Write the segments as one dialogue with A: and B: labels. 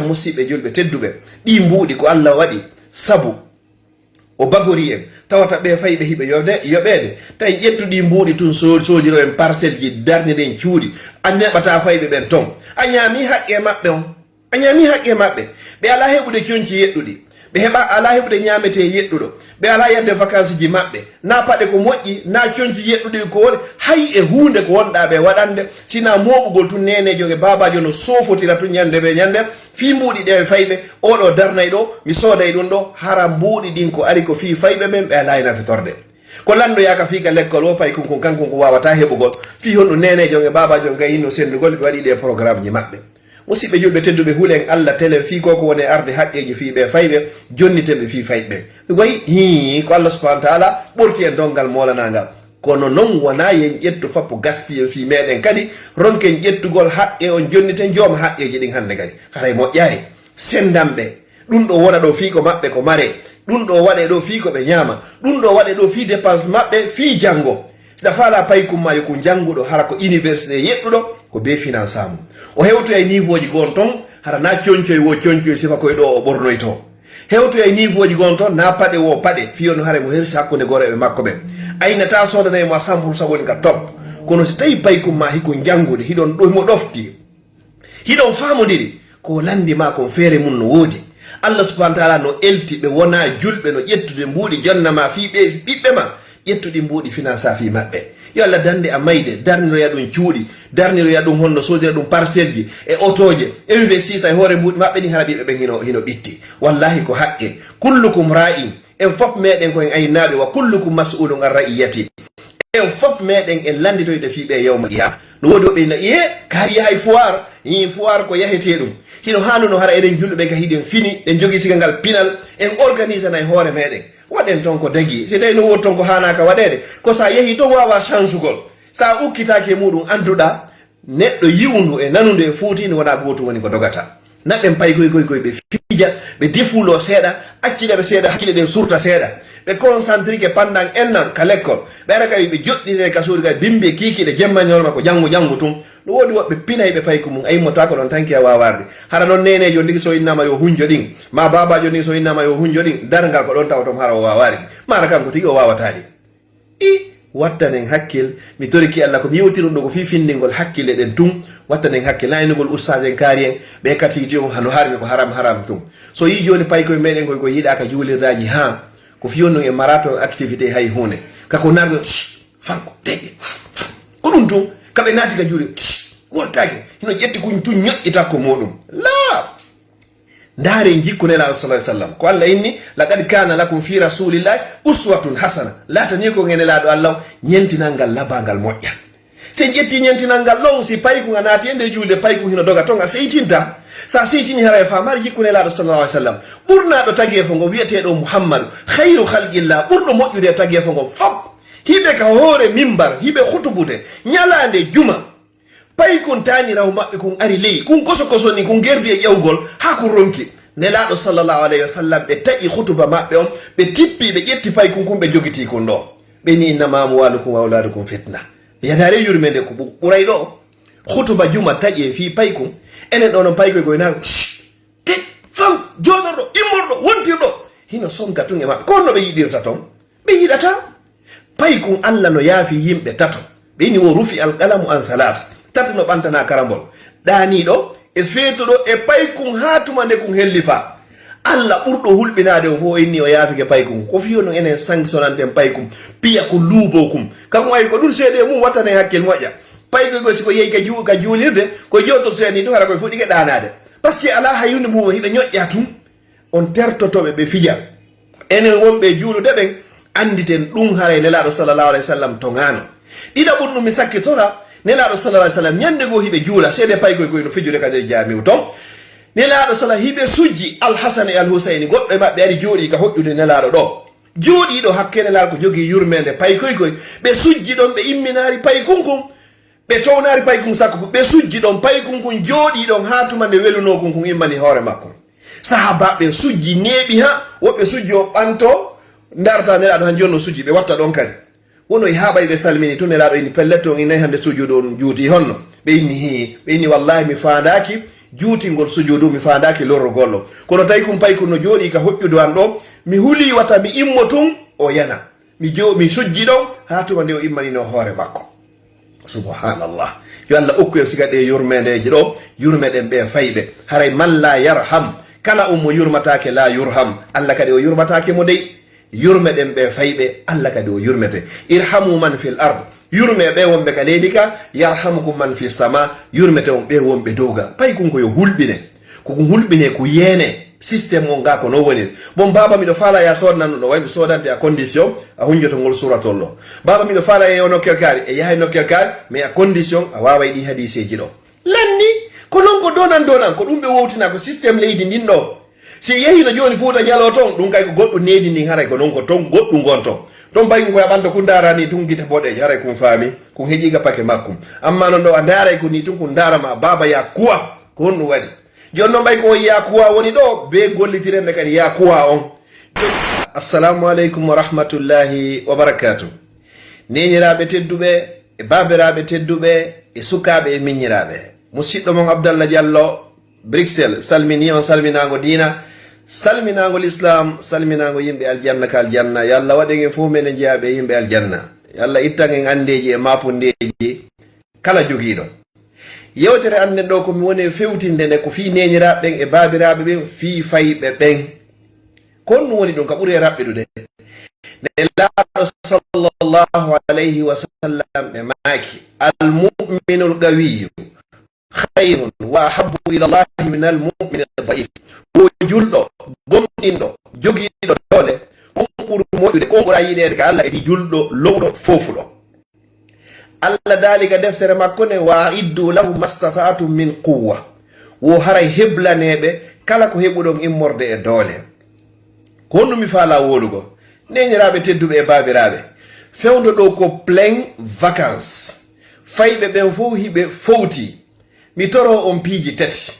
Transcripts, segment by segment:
A: musibe julbe teddube di mbuudi ko Allah wadi sabu o bagori en tawata be faybe hibe yobede tay jettudi mbuudi tun sojiro en parcelle ji darnide en ciudi annebata faybe ben ton anyami hakke mabbe on anyami hakke mabbe be ala hebude cionci yeddudi be heba ala hebude nyamete yeddudo be ala yadde vacances ji mabbe na pade ko moƴƴi na cionci yeddudi ko woni hay e hunde ko wonda be wadande sina mobugol tun nenejo e babajo no sofotira tun nyande be nyande fi mbuudi de faybe odo darnay do mi soday dun do hara mbuudi din ko ari ko fi faybe men be ala ina fitorde ko lando yaka fi ka lekkol o pay kun kanko ko wawata hebugol fi hono nenejo e babajo ngayino sendugol be wadi de programme ji mabbe musibe julbe teddube hulen Allah tele fi ko woni arde haqqeji fi be faybe jonnitebe fi faybe way hi ko Allah subhanahu wa ta'ala borti en dongal molanangal kono non wona yen jettu fappo gaspille fi meden kadi ronken jettugol haqqe on jonnite joom haqqeji din hande kadi haray mo ƴaari sendambe dum do wona do fi ko mabbe ko mare dum do wade do fi ko be nyama dum do wade do fi dépense mabbe fi jango sida fala pay kum mayo ko jangudo hara ko université yeddudo ko be financement o hewto ay niveau ji gon ton hara na cioncoy wo cioncoy sifa koy do o bornoyto hewto ay niveau ji gon ton na pade wo pade fiyono hare mo hersi hakkunde gore e makko be ayna ta soda nay mo 100% woni ka top kono si tay pay kum ma hiko jangude hidon do mo dofti hidon famodiri ko landi ma ko fere mun no wodi Allah subhanahu wa ta'ala no elti be wona julbe no jettude mbuudi jonnama fi be bibbe ma jettude mbuudi finance fi mabbe yo Allah dande a mayde darniro ya dum ciudi darniro ya dum hondo sodira dum parcelle ji e otoje investisa e hore mbuudi mabbe ni harabi be hino bitti wallahi ko haqqe kullukum ra'in en fop meden ko en aynabe wa kullukum mas'ulun an ra'iyati en fop meden en landitoyde fi be yawma qiyam no wodo be na kari hay foire ko yahete dum hino hanuno hara eden julbe ka hiden fini den jogi sigangal pinal en organise nay hore meden waden ton ko dagi se day no woton ko hanaka wadede ko sa yehi to wawa chansugol sa ukkitaake mudum anduda neddo yiwundu e nanude e fuutini wona goto woni ko dogata nabbe pay koy be fija be difulo seeda akkide be seeda hakkile den surta seeda be concentrike pendant un an ka lekkol be ara kay be joddire ka suri kay bimbe kikide jemma nyorma ko jangu tum no wodi wobbe pinay be pay ko mum ay mota ko don tanki a wawarde hara non nenejo ndigi so innama yo hunjo din ma babajo ni so innama yo hunjo din dargal ko don tawtom hara o wawari mara kanko tigi o wawataade wattanen hakkil mi toriki Allah ko mi yewtirundo ko fi findingol hakkile den tum wattanen hakkil laynugol ustazen karien be katiti on hano harmi ko haram tum so yi joni pay ko meden ko yida ka julirdaji ha ko fiyono e marato activité hay hune kako nargo fanko dege ko dum tum kabe nati ka juri wotage hino jetti kun tun nyoita ko modum la ndare jikko nela sallallahu alaihi wasallam ko Allah inni laqad kana lakum fi rasulillahi uswatun hasana la tani ko ngene la do Allah nyentinangal labangal mojja se jetti nyentinangal long si pay ko nati ende julde pay ko hino doga tonga seitinta sa seitini hara fa mar jikko nela sallallahu alaihi wasallam burna do tagge fo go wiete do Muhammad khairu khalqillah burdo mojjude tagge fo go fop hibe ka hore mimbar hibe khutubude nyalande juma pay kun tani raw mabbe kun ari ley kun koso ni kun gerdi e jawgol ha ku ronki nelaado sallallahu alaihi wasallam be ta'i khutuba mabbe on be tippi be jetti pay kun be jogiti kun do be ni inna amwalukum wa auladukum fitna yadare yurmende ko buray do khutuba juma ta'i fi pay kun enen do no pay ko na te fam jodordo immordo wontirdo hino sonka tunge mabbe ko no be yidirta ton be yidata pay kun Allah no yafi yimbe tato be ni wo rufi alqalamu an salas tati no bantana karambol dani do e feto do e pay kun hatuma ne kun hellifa Allah burdo hulbinade fo inni o yafike pay kun ko fiyo no enen sanctionante pay kun piya ko lubo kum kako ay ko dul sede mum watane hakkel moja pay ko siko yey ka julirde ko joto seni do hara ko fudi ke danade parce que ala hayunde mum hibe nyojja tum on tertotobe be fija enen wonbe juulude ben anditen dum hare nelaado sallallahu alaihi wasallam to ngano ida bunnu mi sakkitora nelaado sallallahu alaihi wasallam nyande go hibe juula sede pay ko no fijude kade jamiu to nelaado sallallahu hibe sujji al hasan e al husaini goddo mabbe ari jodi ka hojjude nelaado do jodi do hakkene laal ko jogi yurmende pay koy be sujji don be imminari pay kunkum be townari pay kun sakko be sujji don pay kun jodi don hatuma de weluno kun immani hore makko sahaba be sujji nebi ha wobbe sujji o banto ndarta nelaado han jonno sujji be watta don kadi wono e haɓay ɓe salmini to nelaɗo ini pelletto ina hande sujudo on juuti honno ɓe inni wallahi mi fandaki juutingol sujudu mi fandaki lorro gollo kono tawi kum pay no jooɗi ka hoƴƴude an ɗo mi huli wata mi immo tun o yana mi sujji ɗo ha tuma nde o immanino hoore makko subhanallah yo Allah okku en siga ɗe yurmedeji ɗo yurmeɗen ɓe fayɓe haray man la yarham kala mo yurmatake la yurham Allah kadi o yurmatake mo dey yurmeɗen ɓe fayɓe Allah kadi o yurmete irhamu man fil ard yurme ɓe wonɓe ka leydi ka yarhamukum man fi sama yurmete on ɓe wonɓe dowga pay kun koyo hulɓine koko hulɓine ko yeene systéme on ga ko no woniri bon baba miɗo faala ya sodnan ɗo way mi sodante a condition a hunjotongol suratol ɗo baba miɗo faala e o nokkel kaari e yahay nokkel kaari mais a condition a waway ɗi hadiseji ɗo lanni ko non ko donan ko ɗum ɓe wowtina ko systéme leydi ndin ɗo si yehino joni Fouta Dialo ton ɗum kay ko goɗɗo needi ni haray ko non ko ton goɗɗum gon ton ɗon bayi koye ɓanto ko darani tun guita boɗeje haray kum faami ko heeƴiga pake makkum amma non ɗo a daray ko ni tun ko darama baba ya kuwa ko honɗum waɗi joni noon ɓay ko ya kuwa woni ɗo be gollitirenɓe kadi ya kuwa on assalamu aleykum wa rahmatullahi wa barakatuh neniraɓe tedduɓe e babiraɓe tedduɓe e sukaɓe e miññiraɓe musidɗo mon Abdallah Diallo Bruxelles salmini on salminago dina salminago l'islam salminago yimɓe aljanna ka aljanna yo Allah waɗen en fof menen jeeyaɓe yimɓe aljanna yo Allah ittan en andeji e mapundeji kala joguiɗo yewtere anden ɗo komi woni fewtinde nde ko fi neniraɓe ɓen e babiraɓe ɓen fi fayɓe ɓen kon ɗum woni ɗum ka ɓuuri e raɓɓiɗude nde laaɗo sallllahu alayhi wa sallam ɓe maaki almuminu lgawiyu khayrun wa ahabbu ila llahi min almumini daif o julɗo gomɗinɗo jogiiɗo doole on ɓuri moƴƴude kon ɓura yiɗede ka Allah edi julɗo lowɗo fofuɗo Allah daaliga deftere makko ne wa iddu lahu mastata'tum min quwwa wo haray heblaneɓe kala ko heɓuɗon immorde e doole ko honno mi faala wolugo neniraɓe tedduɓe e babiraɓe fewdo ɗo ko plein vacance fayɓe ɓen fof hiɓe fowti mi toro on piiji tati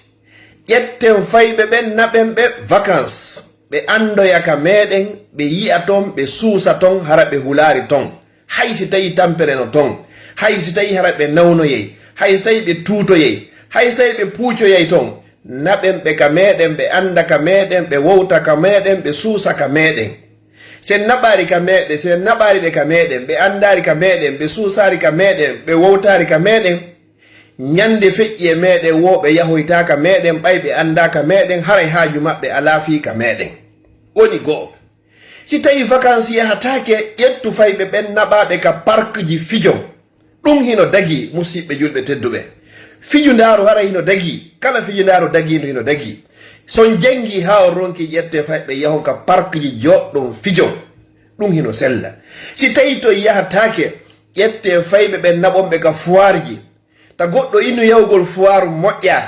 A: ƴetten fayɓe ɓen naɓen ɓe vacance ɓe andoya ka meɗen ɓe yi'a ton ɓe suusa ton hara ɓe hulari ton hay si tawi tampere no ton hay si tawi hara ɓe nawnoyey hay si tawi ɓe tuutoyey hay si tawi ɓe puucoyey ton naɓen ɓe ka meɗen ɓe anda ka meɗen ɓe wowta ka meɗen ɓe suusa ka meɗen sen naɓari ka meɗen sen naɓari ɓe ka meɗen ɓe andari ka meɗen ɓe suusari ka meɗen ɓe wowtari ka meɗen ñande feƴƴi e meɗen woɓe yahoyta ka meɗen ɓay ɓe anda ka meɗen haray haaju maɓɓe ala fi ka meɗen woni go'o si tawi vacance yahatake ƴettu fayɓe ɓen naɓaɓe ka parque ji fijo ɗum hino dagi musidɓe julɓe tedduɓe fijundaru hara hino dagi kala fijundaru dagino hino dagi son jangi ha o ronki ƴette fayɓe yahon ka parque ji joɗɗum fijo ɗum hino sella si tawi to yahatake ƴette fayɓe ɓen naɓonɓe ka foire ji ta goɗɗo inu yawgol foire moƴƴa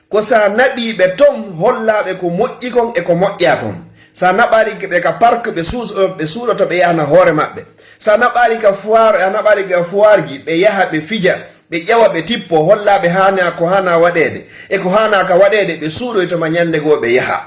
A: ko sa naɓiɓe ton hollaɓe ko moƴƴi kon e ko moƴƴa kon sa naɓari ɓe ka parque ɓe suuɗoto ɓe yahana hoore maɓɓe sa naɓari ka foire a naɓari ka foire ji ɓe yaha ɓe fija ɓe ƴewa ɓe tippo hollaɓe hana ko hana waɗede e ko hana ka waɗede ɓe suuɗoytoma ñande goo ɓe yaha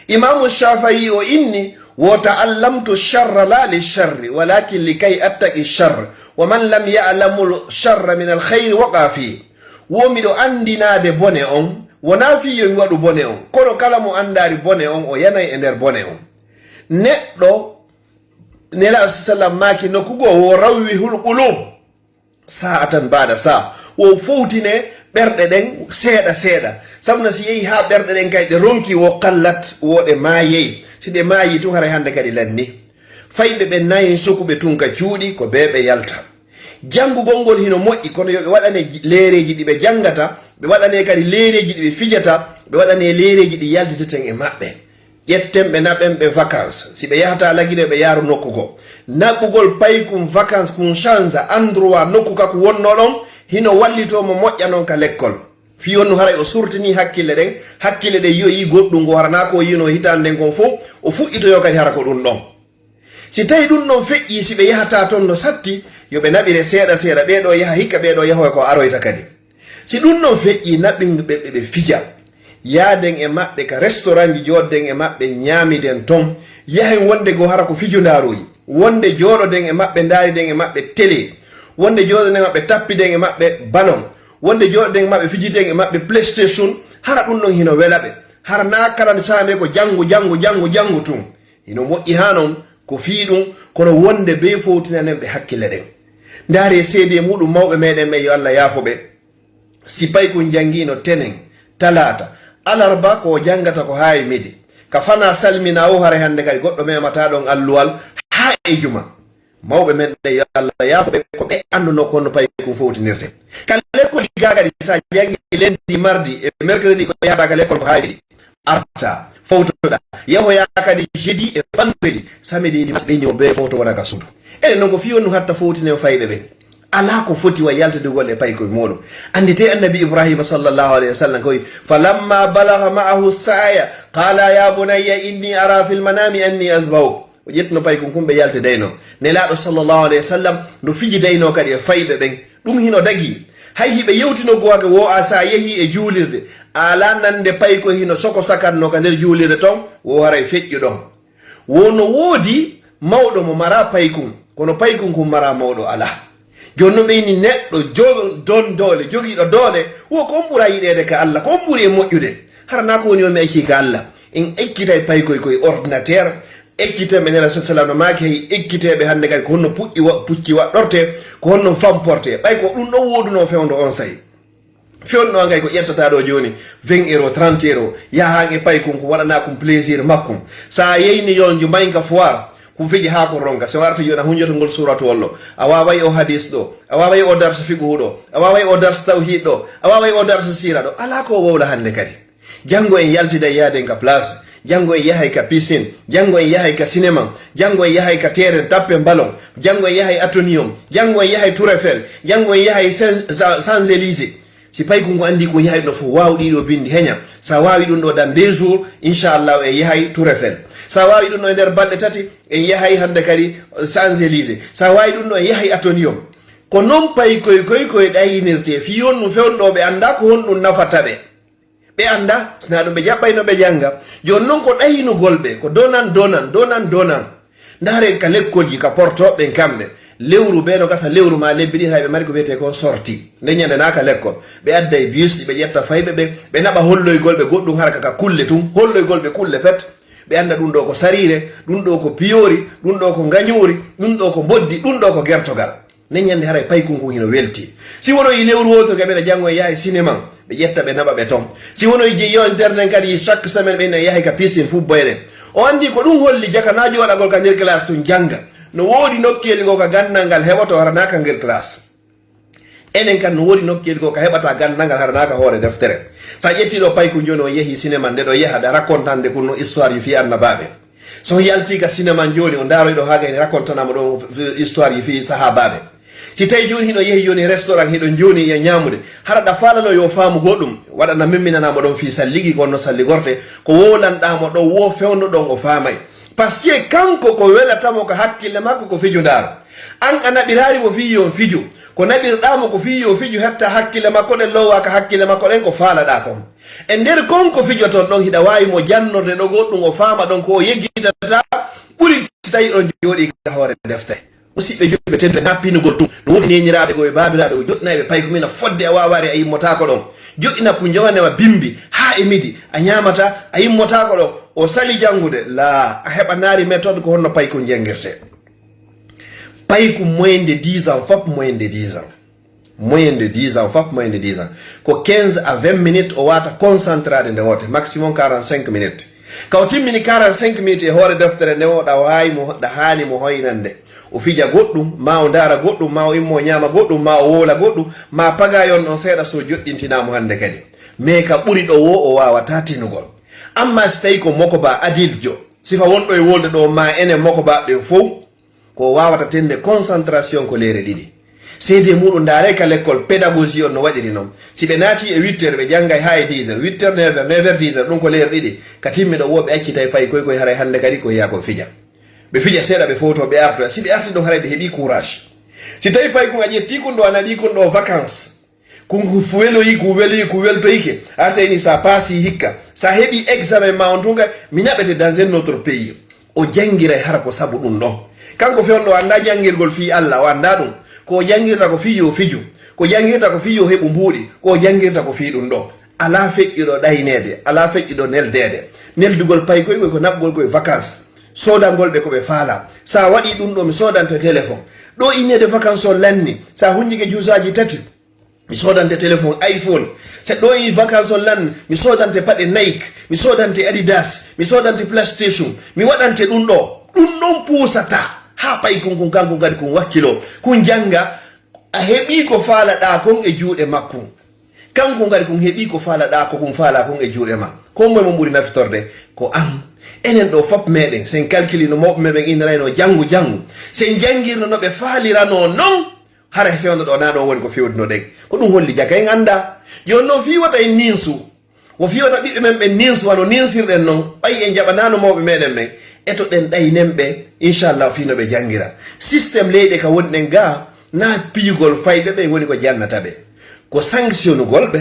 A: imamu Shafi'i o inni wo ta'allamtu sharra la li sharri walakin likay attaqi sharr wa man lam ya'lamu sharra min al khayri waqa fi wo miɗo andinade bone on wona fi yo mi waɗu bone on kono kala mo andari bone on o yanay e nder bone on neɗɗo nela sallam maki nokkugo wo rawwi hulqulum sa'atan bada sa wo fowtine ɓerɗe ɗen seeɗa seeɗa sabuna si yehi ha ɓerɗe ɗen kay ɗe ronki wo kallat woɗe maayey si ɗe maayi tun haray hande kadi lanni fayɓe ɓe nayi sokuɓe tun ka cuuɗi ko be ɓe yalta janngugol ngol hino moƴƴi kono yo ɓe waɗane leereji ɗi ɓe janngata ɓe waɗane kadi leereji ɗi ɓe fijata ɓe waɗane leereji ɗi yalditeten e maɓɓe ƴetten ɓe naɓen ɓe vacance si ɓe yahata lagine ɓe yaaru nokku ko naɓɓugol pay kum vacance kum change endroit nokku ka ko wonno ɗon hino wallitomo moƴƴa noon ka l'école fi wonno haray o surtini hakkille ɗen hakkille ɗen yo yi goɗɗum ngo harana ko yino hitande nden kon fof o fuɗɗitoyo kadi hara ko ɗum ɗon si tawi ɗum ɗon feƴƴi si ɓe yahata toon no satti yo ɓe naɓire seeɗa seeɗa ɓeɗo yaha hikka ɓeɗo yahoy ko aroyta kadi si ɗum ɗon feƴƴi naɓɓinɓe ɓe fija yaaden e maɓɓe ka restaurant ji joɗden e maɓɓe ñaamiden ton yahen wonde go hara ko fijundaruji wonde jooɗoden e maɓɓe daariden e maɓɓe télé wonde jooɗoden e maɓɓe tappiden e maɓɓe ballon wonde jooɗoden e maɓɓe fijiden e maɓɓe playstation hara ɗum ɗon hino welaɓe hara na kalan same ko jangu tun hino moƴƴi ha non ko fiiɗum kono wonde be fowtinanen ɓe hakkille ɗen ndaari seedi muɗum mawɓe meɗen ɓe yo Allah yaafoɓe si pay ko jangino tenen talata alarba ko jangata ko hayi midi ka fana salmina o hare hande kadi goɗɗo memata ɗon alluwal ha e juma mawɓe men ɗe yo Allah yaafoɓe ko ɓe anduno kono pay ko fowtinirte ka lekkol ga kadi sa jangi lendi mardi e mercredi ko yahata ka lekkol ko hayi arta fowtoɗa yahoya kadi jeudi e vendredi samedi dimanche ɗe ñoo be fowto wonaka suudu enen noon ko fi wonno hatta fowtinen fayɓe ɓe ala ko foti wa yaltadugol e pay koye muɗum andite annabi ibrahima sallllahu alayhi wa sallam koy falamma balagha ma'ahu saya qala ya bunayya inni ara fil manami anni asbahuk o ƴettuno pay kon kumɓe yalte dayno nelaɗo sallllahu alayhi wa sallam no fiji dayno kadi e fayɓe ɓen ɗum hino dagi hay hiɓe yewtino gowaga wo a sa yeehi e juulirde ala nande pay ko hino soko sakanno ka nder juulirde ton wo haray feƴƴu ɗon wono woodi mawɗo mo mara paykun kono paykun kum mara mawɗo ala joni no ɓeyni neɗɗo don doole jogiiɗo doole wo kon ɓura yiɗede ka Allah kon ɓuri e moƴƴude harana ko woni o mi acci ka Allah en ekkitay paykoy koye ordinateur ekkiteɓe nela sa sallam no maaki hay ekkiteɓe hannde kadi ko honno pucci waɗɗorte ko honno famporte ɓay ko ɗum ɗon woduno fewndo on sayi fewndo ngay ko ƴettata ɗo joni 20 euro 30 euro yahan e pay kon ko waɗana kum plaisir makkum sa yeyni yon jo mbayka foire ko fiji ha ko ronga so warta joni a hunjoto ngol suratu wollo a waway o hadis ɗo a waway o darsa fiqhu ɗo a waway o darsa tawhid ɗo a waway o darsa sira ɗo ala ko wowla hannde kadi janggo en yaltida yaade ka place janggo en yahay ka piscine janggo en yahay ka cinéma janggo en yahay ka terrain tappe ballon janggo en yahay atonium janggo en yahay tour eiffel janggo en yahay Champs Élysées si pay ko andi ko yahay ɗo fof wawɗi ɗo bindi heña sa wawi ɗum ɗo dans 2 jours inchallah en yahay tour eiffel sa wawi ɗum ɗo e nder balɗe tati en yahay hande kadi Champs Élysées sa wawi ɗum ɗo en yahay atonium ko noon pay koye ɗayinirte fi on no fewnɗo ɓe anda ko honɗum nafata ɓe anda sina ɗum ɓe jaɓɓayno ɓe janga joni noon ko ɗayinugol ɓe ko donan ndaare ka lekkolji ka portoɓe kamɓe lewru ɓe no gasa lewru ma lebbi ɗi hayɓe mari ko wiyete ko sorti nde ñande naka lekkol ɓe adda e bus ɓe ƴetta fayɓe ɓe naɓa holloygol ɓe goɗɗum harka ka kulle tun holloygol ɓe kulle pet ɓe anda ɗum ɗo ko sarire ɗum ɗo ko piyori ɗum ɗo ko gañuri ɗum ɗo ko boddi ɗum ɗo ko gertogal nden ñande haray paykunkun hino welti si wono yi lewru woto gaɓe janggo e yaha cinéma ɓe ƴetta ɓe naɓa ɓe ton si wono jeeyi on derden kadi chaque semaine ɓe yahay ka piscine fu boyɗen o andi ko ɗum holli jakanajo waɗagol ka nder classe tun janga no woodi nokkeli go ka gandal ngal heɓato haranaka nder classe enen kan no woodi nokkeli go ka heɓata gandal ngal haranaka hoore deftere sa ƴettiɗo payku joni o yeehi cinéma nde ɗo yahada racontande kunno histoire yi fi annabaɓe so yalti ka cinéma joni o daroyɗo haga ene racontanama ɗon histoire yi fi sahabaɓe si tawi joni hiɗo yeehi joni restaurant hiɗo joni e ñamude haraɗa falano yo faamu goɗɗum waɗana memminanamo ɗon fi salligi konno salligorte ko wolanɗamo ɗo wo fewno ɗon o faamay par ce que kanko ko welatamo ko hakkille makko ko fiju daro an a naɓirari mo fi yo fiju ko naɓirɗamo ko fi yo fiju hetta hakkille makko ɗen lowa ka hakkille makko ɗen ko faalaɗa kon e nder konko fijo toon ɗon hiɗa wawi mo jannorde ɗo goɗɗum o faama ɗon ko o yeggitata ɓuri si tawi ɗon jooɗi ka hoore deftere musidɓe joɓe tedde nappinugol tum no woni neñiraɓe koye babiraɓe ko joɗɗinaɓe pay ko mina fodde a wawari a yimmotako ɗon joɗɗina ko jowanema bimbi ha e midi a ñamata a yimmotako ɗon o sali jangude la a heɓa naari méthode ko honno pay ko jangirte pay ko moyen de 10 ans fop moyen de 10 ans moyen de 10 ans fop moyen de 10 ans ko 15 à 20 minutes o wata concentrade nde wote maximum 45 minutes kaw timmini 45 minutes e hoore deftere nde o ɗa wawi mo ɗa haani mo hoynande o fija goɗɗum ma o dara goɗɗum ma o immo ñama goɗɗum ma o wola goɗɗum ma paga yon ɗon seeɗa so joɗɗintinamo hande kadi mais ka ɓuri ɗo wo o wawata tinugol amma si tawi ko mokoba adiljo sifa wonɗo e wolde ɗo ma enen mokoba ɓe fof ko wawata tende concentration ko leere ɗiɗi seede muɗum daare ka l'école pédagogie on no waɗiri noon si ɓe naati e 8 heures ɓe janggay ha e 10 heures 8 heures 9 heures 9 heures 10 heures ɗum ko leere ɗiɗi ka timmiɗo wo ɓe accitay payi koye haray hande kadi ko yiya kon fija ɓe fija seeɗa ɓe foto ɓe artoya si ɓe arti ɗon haray ɓe heeɓi courage si tawi payi kon a ƴetti kun ɗo a naɓi kun ɗo vacance kun weloyi ko weltoyike artayni sa paasi hikka sa heeɓi examen ma on tunga mi naɓete dans un autre pays o janggiray hara ko saabu ɗum ɗon kanko fewno anda janngirgol fi Allah o anda ɗum ko jangirta ko fi yo fiju ko jangirta ko fi yo heɓu mbuuɗi ko jangirta ko fi ɗum ɗo ala feƴƴiɗo ɗaynede ala feƴƴiɗo neldede neldugol pay koy ko naɓgol koye vacance sodangol ɓe koɓe faala sa waɗi ɗum ɗo mi sodante téléphone ɗo innede vacance o lanni sa hunjike juusaji tati mi sodante téléphone iPhone se ɗo yi vacance o lanni mi sodante paɗe Nike mi sodante Adidas mi sodante PlayStation mi waɗante ɗum ɗon puusata ha pay kon kanko kadi kon wakkilo kon janga a heɓi ko faalaɗa kon e juuɗe makko kanko ngari kon heɓi ko faalaɗa ko kon faala kon e juuɗe ma ko moye mo ɓuri naftorde ko an enen ɗo fop meɗen sen calculi no mawɓe meɓen inirayno janggu sen jangirno no ɓe faalirano non hara fewno ɗo na ɗo woni ko fewdino ɗen ko ɗum holli jaka en anda joni noon fiwata en ninsu wo fiwata ɓiɓɓe men ɓe ninsu wano ninsirɗen noon ɓay en jaɓanano mawɓe meɗen ɓen eto ɗen ɗaynen ɓe inchallah fino ɓe jangira systéme leyɗe ka woni ɗen ga na piigol fayɓe ɓe woni ko jannata ɓe ko sanctionnugol ɓe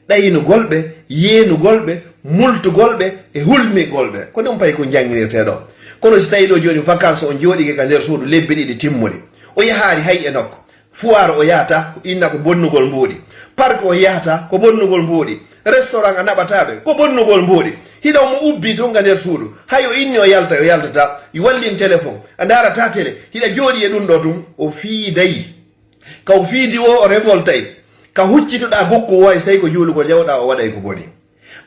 A: ɗaynugol ɓe yeenugol ɓe multugol ɓe e hulmigol ɓe ko ɗum pay ko jangirteɗo kono si tawi ɗo joni vacance o jooɗike ka nder suudu lebbi ɗiɗi timmuɗi o yahaari hay e nokko foire o yahata inna ko bonnugol mbuuɗi parc o yahata ko bonnugol mbuuɗi restaurant a naɓataɓe ko bonnugol mbuuɗi hiɗo mo ubbi tun ka nder suudu hay o inni o yaltata wallin téléphone a darata télé hiɗa jooɗi e ɗum ɗo tum o fiidayi ka o fiidi o révoltay ka huccitoɗa gokku way so tawi ko juulugol jawɗa o waɗay ko boni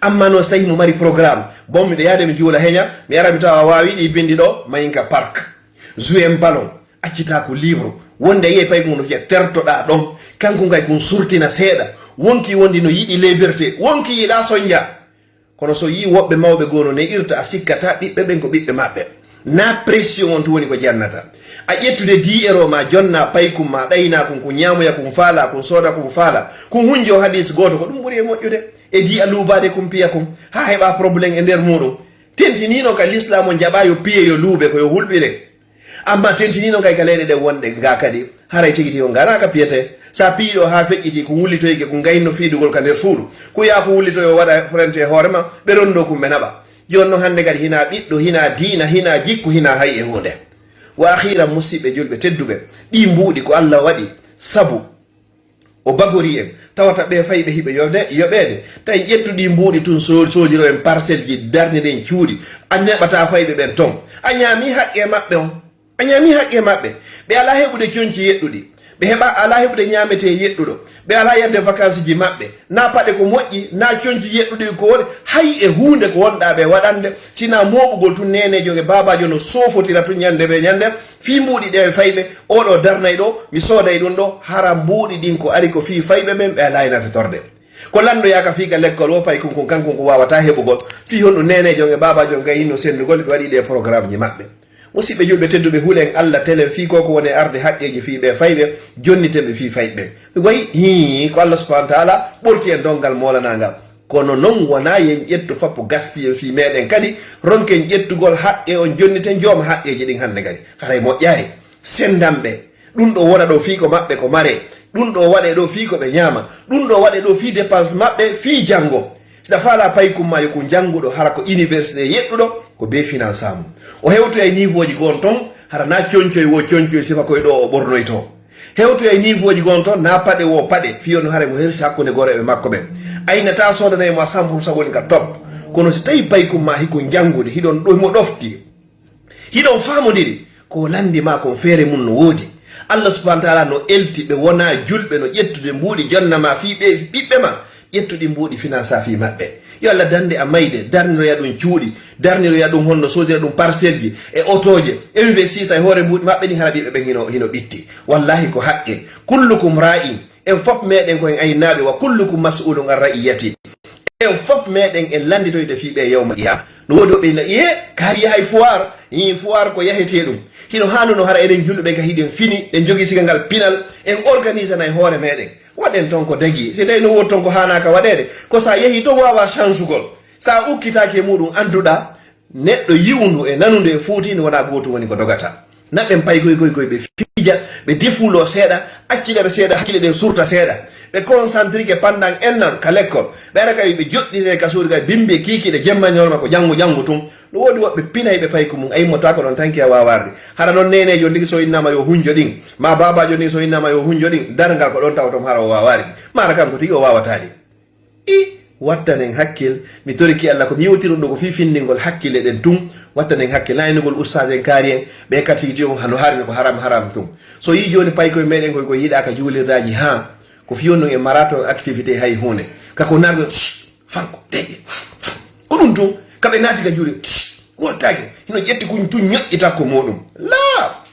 A: amma no so tawi mo mari programme bon miɗo yaade mi juula heña mi ara mi tawa wawi ɗi bindi ɗo mayinka parc jouer ballon accita ko libre wonde yeyi pay ko no fiya tertoɗa ɗon kanko ngay kon surtina seeɗa wonki wondi no yiɗi liberté wonki yiɗa soñdia kono so yi woɓɓe mawɓe gono ne irta a sikkata ɓiɓɓe ɓen ko ɓiɓɓe maɓɓe na pression on to woni ko jannata a ƴettude 10 euro ma jonna paykum ma ɗayna kon ko ñamoya kon faala kon sooda kon faala kon hunji o hadis goto ko ɗum ɓuuri e moƴƴude e di a luubade kon piya kon ha heɓa probléme e nder muɗum tentinino ka l'islam o jaɓa yo piye yo luube ko yo hulɓire amma tentinino kay ka leyɗe ɗe wonɗe ga kadi haray tigi tigi o ganaka piyete sa piiɗo ha feƴƴiti ko wullitoyke ko gayno fiidugol ka nder suudu ko ya ko wullitoyo waɗa prente hoorema ɓe ronno kumɓe naɓa joni noon hannde kadi hina ɓiɗɗo hina diina hina jikku hina hay e hunde wa akhira musidɓe julɓe tedduɓe ɗi mbuuɗi ko Allah waɗi sabu o bagori en tawata ɓe fayɓe hiɓe yoɓede tawi ƴettuɗi mbuuɗi tun sojiro en parcelle ji darniɗen cuuɗi a neɓata fayɓe ɓen ton a ñaami haqqe maɓɓe on a ñaami haqqe maɓɓe ɓe ala heɓude coñci yeɗɗuɗi ɓe heɓa ala heɓude ñamete yeɗɗuɗo ɓe ala yadde vacance ji maɓɓe na paɗe ko moƴƴi na coñci yeɗɗuɗi ko woni hay e hunde ko wonɗa ɓe waɗande sina moɓugol tun nenejo e babajo no sofotira tun ñande ɓe ñande fi mbuuɗi ɗe fayɓe oɗo darnay ɗo mi sooday ɗum ɗo hara mbuuɗi ɗin ko ari ko fi fayɓe ɓen ɓe ala e nafitorde ko landoyaka fika l'école o pay kon kanko ko wawata heɓugol fi honɗo nenejo e babajo gayinno sendugol ɓe waɗi ɗe programme ji maɓɓe musidɓe julɓe tedduɓe huulen Allah télé fi ko woni arde haqqeji fi ɓe fayɓe jonnitemɓe fi fayɓe wayi hi ko Allah subhanahu wa taala ɓorti en dongal molanagal kono noon wona yen ƴettu fappo gaspille fi meɗen kadi ronken ƴettugol haqqe on jonniten jooma haqqeji ɗin hannde kadi haray moƴƴari sendanɓe ɗum ɗo wona ɗo fi ko maɓɓe ko mare ɗum ɗo waɗe ɗo fi ko ɓe ñaama ɗum ɗo waɗe ɗo fi dépense maɓɓe fi janngo sida faala paykum ma yo ko jannguɗo hara ko université yeɗɗuɗo ko be finance mum o hewtoya niveau ji gon ton hara na coñcoy wo coñcoy sifa koye ɗo o ɓornoy to hewtoya niveau ji gon ton na paɗe wo paɗe fiyono haare mo hersi hakkude goreɓe makko ɓen aynata sodanayi mo 100% woni ka top kono so tawi paykum ma hiko janngude hiɗon ɗo mo ɗofti hiɗon famodiri ko landima kon feere mum no woodi Allah subhanahu wa taala no elti ɓe wona julɓe no ƴettude mbuuɗi jonnama fi ɓiɓɓe ma ƴettuɗi mbuuɗi finance fi maɓɓe yo Allah dande a mayde darniroya ɗum cuuɗi darniroya ɗum honno sodira ɗum parcelle ji e otoje investisa e hoore mbuuɗi maɓɓe ni hara ɓiɓɓe ɓen hino ɓitti wallahi ko haqqe kullukum ra'in en fop meɗen koyen aynaɓe wa kullukum mas'ulun an ra'iyati en fop meɗen en landitoyde fiɓe yawma qiyama no woodi oɓe iye kaari yahay foire foire ko yahete ɗum hino hannuno hara eɗen julɓe ka hiɗen fini ɗen jogui siga ngal pinal en organise na e hoore meɗen waɗen ton ko dagi si tawi no wodi ton ko hanaka waɗede ko sa yeehi to wawa changugol sa ukkitake muɗum anduɗa neɗɗo yiwndu e nanude e fuutinde wona goto woni ko dogata naɓen pay koye ɓe fiija ɓe defulo seeɗa accilere seeɗa hakkille ɗen surta seeɗa ɓe concentrique pendant un an ka l'école ɓe ara kay ɓe joɗɗine ka suudu kay bimbe kikiɗe jemmañolma ko janggo tum no wodi woɓɓe pinayɓe pay ko mum ayimmota ko ɗon tanki a wawarde hara noon nenejo ndigi so innama yo hunjo ɗin ma babajo ndigi so innama yo hunjo ɗin dargal ko ɗon taw tom hara o wawari mara kanko tigi o wawatani wattanen hakkil mi toriki Allah ko mi yewtiro do ko fifindingol hakkile den tum wattanen hakkil laynugol ustazen karien be katiji on hano harni ko haram tum so yi joni pay koy meden koy ko yida ka julirdaji ha ko fiyonno e marato activité hay hunde kako nargo fanko dege ko dum tum kabe nati ka juli wotage hino jetti kuñ tu ñoƴƴita ko modum la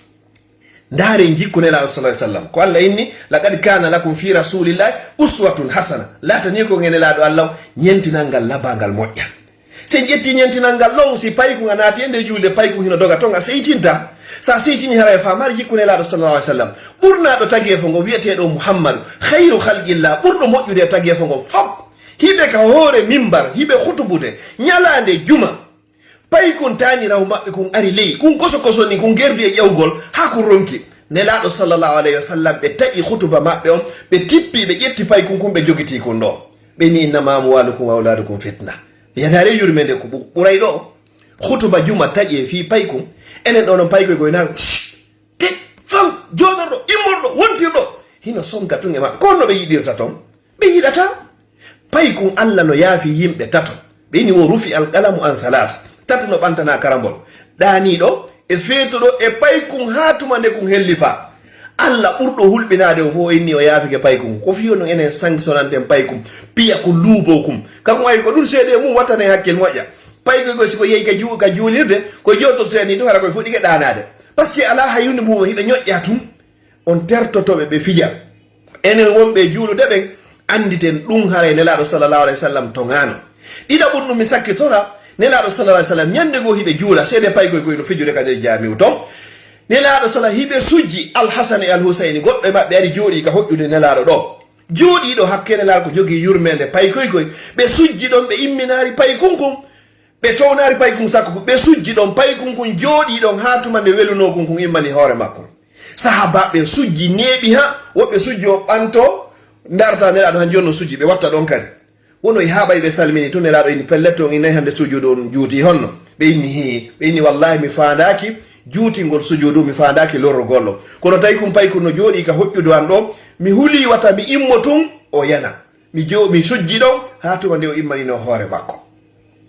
A: ndare jikku nela sallallahu alaihi wasallam ko Allah inni laqad kana lakum fi rasulillahi uswatun hasana latani ko ngenela do Allah nyentinangal labangal moƴƴa se jetti nyentinangal long si pay ko nganati ende julde pay ko hino doga tonga seytinta sa seytini hara fa mar jikku nela sallallahu alaihi wasallam burna do tagge fo ngo wiete do Muhammad khairu khalqillah burdo moƴƴude tagge fo ngo fop hibe ka hore mimbar hibe khutubude nyalande juma pay kun tani raw mabbe kun ari ley kun koso ni kun gerdi e jawgol ha kun ronki nelaado sallallahu alaihi wasallam be taji khutuba mabbe on be tippi be jetti pay kun kun be jogiti kun do be ni inna amwalukum wa auladukum fitna yanare yurmende ko buray do khutuba juma taji fi pay kun enen do non pay ko na te fam jodordo immordo wontirdo hino songa tunge ma konno be yidirta ton be yidata pay kun Allah no yafi yimbe tato be ni wo rufi alqalamu an salas tatno bantana karambol dani do e feto do e paykun hatuma ne kun hellifa alla burdo hulbinade fo inni o yaafike paykun ko fiyo no enen sanctionante paykun piya ko lubokum kako ay ko dul sede mum watane hakkel moƴƴa payko go siko yeyi ka juulirde ko jotto seni do hara ko fodi ke danade parce que ala hayunde mum hibe ñoƴƴa tum on tertotobe be fija enen wonbe juulude be anditen dum hare nelaado sallallahu alaihi wasallam to ngano dida bunnu mi sakkitora nelaado sallallahu alaihi wasallam nyande go hibe juula sede pay koy no fijude ka der jami'u to nelaado sallallahu hibe sujji al hasan e al husaini godbe mabbe ari joodi ka hojjude nelaado do joodi do hakkene laal ko jogi yurmende pay koy be sujji don be imminari pay kunkun be townari pay kun sakko be sujji don pay kunkun joodi don hatuma de weluno kunkun immani hore makko sahaba be sujji nebi ha wobbe sujji o banto ndarta nelaado han jonno sujji be watta don kadi wono haɓay ɓe salmini to nelaɗo ini pelletto inayi hande sujudu on juuti honno ɓe inni wallahi mi fandaki juutingol sujudu mi fandaki lorro gollo kono tawi kum pay ko no jooɗi ka hoƴƴudu an ɗo mi huli wata mi immo tun o yana mi sujji ɗo ha tuma nde o immanino hoore makko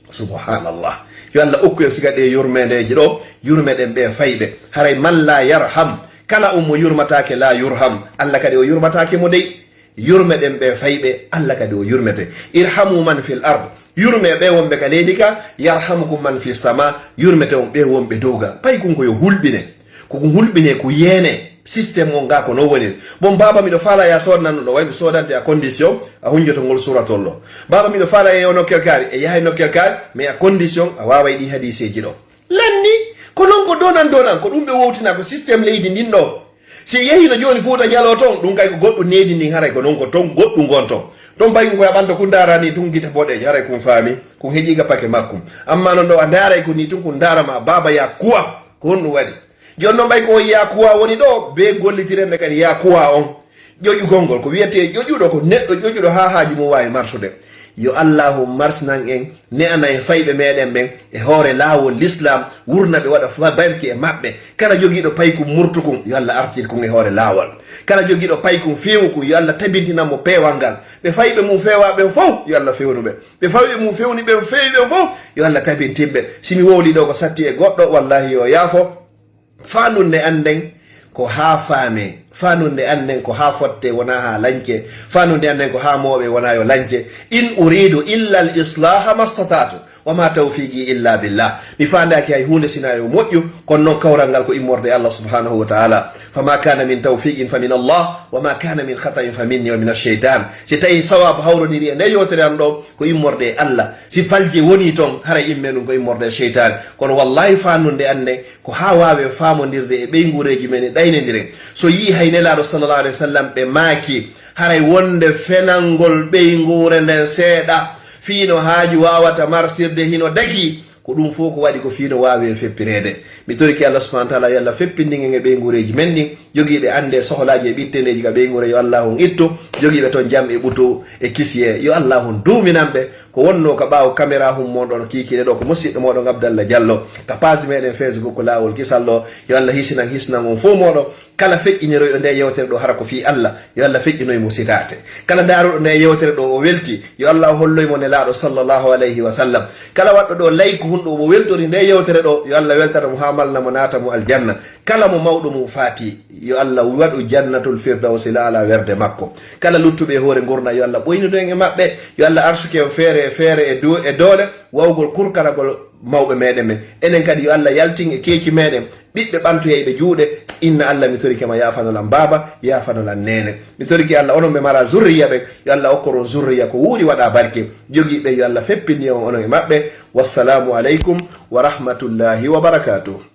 A: subhanallah yo Allah okkuyo siga ɗe yurmedeji ɗo yurmeɗen ɓe fayɓe haray man la yarham kala mo yurmatake la yurham Allah kadi o yurmatake mo dey yurmeden be faybe Allah kadi o yurmete irhamu man fil ard yurme be wonbe ka leydi ka yarhamukum man fis sama yurmete on be wonbe doga pay kun ko yo hulbine ko hulbine ko yene système on ga ko no woni bon baba mi do fala ya sodnan no way mi sodante a condition a hunjoto ngol suratol lo baba mi do fala e ono kelkari e yahay no kelkari mais a condition a wawa di hadise ji do lanni ko non ko donan ko dum be wowtina ko système leydi din do si yehi no joni fuuta jalo ton dum kay ko goddo needi ni haray ko non ko ton goddu gonton don bayi ko yabando ko darani tun gita bodeje haray ko faami ko heji ga pake makkum amma non do andaray ko ni tun ko darama baba ya kuwa ko honno wadi jonno bay ko ya kuwa woni do be gollitire me kan ya kuwa on joju gongol ko wiete jojudo ko neddo jojudo ha haaji mo wawi marsude yo Allahu marsnan en ne anay faybe meden ben e hore lawol l'islam wurna be wada fa barki e mabbe kala jogido payku murtukum yo Allah artir ko e hore lawol kala jogido payku fewku yo Allah tabintina mo pewangal be faybe mum fewa be fof yo Allah fewnu be faybe mum fewni be feewi fof yo Allah tabintimbe simi wowli do ko satti e goddo wallahi yo yaafo fanunde anden ko ha faame fanunde anden ko ha fotte wona ha lanke fanunde anden ko ha mobe wona yo lanke in uridu illa al islaha mastata'tu wama tawfiqi illa billah mi fandaki ay hunde sinayo moƴƴu kon non kawrangal ko immorde Allah subhanahu wa ta'ala fama kana min tawfiqin fa min Allah wama kana min khata'in fa minni wa min ash-shaytan si tay sawab hawrodiri e yotere an do ko immorde Allah si falje woni ton hara immenum ko immorde shaytan kono wallahi fanunde ande ko ha wawe famondirde e ɓeygureji men e ɗaynediren so yi haynelaɗo sallallahu alaihi wasallam ɓe maaki haray wonde fenangol ɓeygure nden seeɗa fiino haaji wawata marsirde hino dagi ko ɗum fof ko waɗi ko fiino wawi feppirede mi toriki Allah subhanahu wa ta'ala yo Allah feppindingen e ɓeygureji men ɗin jogiiɓe ande sohlaji e ɓitteneji ka ɓeygure yo Allah on ittu jogiiɓe toon jaam e ɓuto e kisiye yo Allah on duminanɓe ko wonno ka ɓaawo caméra hum moɗon kikiɗe ɗo ko musidɗo moɗon Abdallah Diallo ka page meɗen Facebook ko lawol kisallo yo Allah hisnan on fo moɗon kala feƴƴiniroyɗo nde yewtere ɗo hara ko fi Allah yo Allah feƴƴinoymo sitate kala daruɗo nde yewtere ɗo o welti yo Allah holloymo nelaɗo sallllahu alayhi wa sallam kala waɗɗo ɗo layko hunɗo omo weltori nde yewtere ɗo yo Allah weltata mo ha malnamo naata mo aljanna kala mo mawɗo mum faati yo Allah waɗu jannatul firdawsi laala werde makko kala luttuɓe hoore gurna yo Allah ɓoynido en e maɓɓe yo Allah arsuke feere e doole wawgol kurkanagol mawɓe meɗen men enen kadi yo Allah yaltin e keeki meɗen ɓiɓɓe ɓantoyeyɓe juuɗe inna Allah mi torikema yafanolan baba yafanolan nene mi toriki Allah onon ɓe mara zurriya ɓe yo Allah okkoron zurriya ko wuuri waɗa barke jogiiɓe yo Allah feppini on onon e maɓɓe wassalamu aleykum wa rahmatullahi wa barakatuh.